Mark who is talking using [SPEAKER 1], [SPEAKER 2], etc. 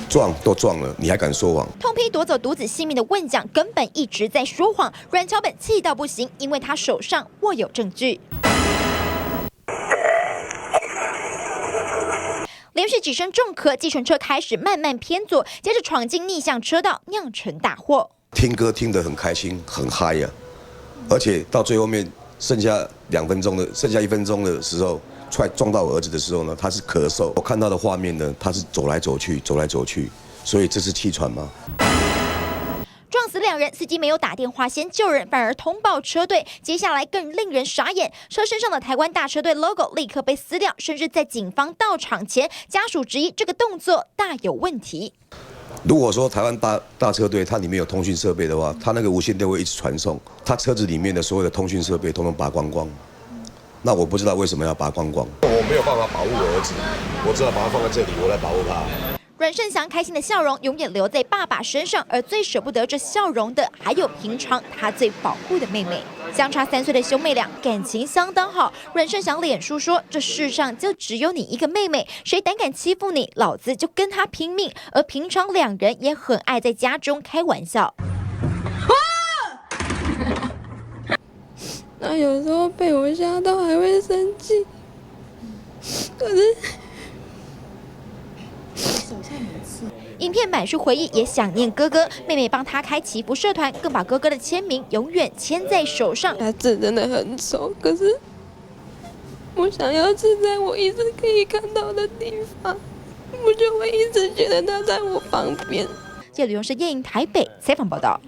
[SPEAKER 1] 撞都撞了，你还敢说谎？
[SPEAKER 2] 痛批夺走独子性命的问讲根本一直在说谎。阮桥本气到不行，因为他手上握有证据。连续几声重咳，计程车开始慢慢偏左，接着闯进逆向车道，酿成大祸。
[SPEAKER 1] 听歌听得很开心，很嗨呀、而且到最后面剩下1分钟的时候，出来撞到我儿子的时候呢，他是咳嗽。我看到的画面呢，他是走来走去，所以这是气喘吗？
[SPEAKER 2] 撞死2人，司机没有打电话先救人，反而通报车队。接下来更令人傻眼，车身上的台湾大车队 logo 立刻被撕掉，甚至在警方到场前，家属质疑这个动作大有问题。
[SPEAKER 1] 如果说台湾大车队它里面有通讯设备的话，它那个无线电会一直传送，它车子里面的所有的通讯设备统统拔光光。那我不知道为什么要拔光光。我没有办法保护我儿子，我只好把它放在这里，我来保护他。
[SPEAKER 2] 阮胜祥开心的笑容永远留在爸爸身上，而最舍不得这笑容的，还有平常他最保护的妹妹。相差3岁的兄妹俩感情相当好。阮胜祥脸书说：“这世上就只有你一个妹妹，谁胆敢欺负你，老子就跟他拼命。”而平常2人也很爱在家中开玩笑。
[SPEAKER 3] 那有时候被我吓到还会生气，可是。
[SPEAKER 2] 影片满是回忆，也想念哥哥。妹妹帮他开祈福社团，更把哥哥的签名永远牵在手上。
[SPEAKER 3] 他字真的很丑，可是我想要是在我一直可以看到的地方，我就会一直觉得他在我旁边。
[SPEAKER 2] 记者吕荣生、叶莹台北采访报道。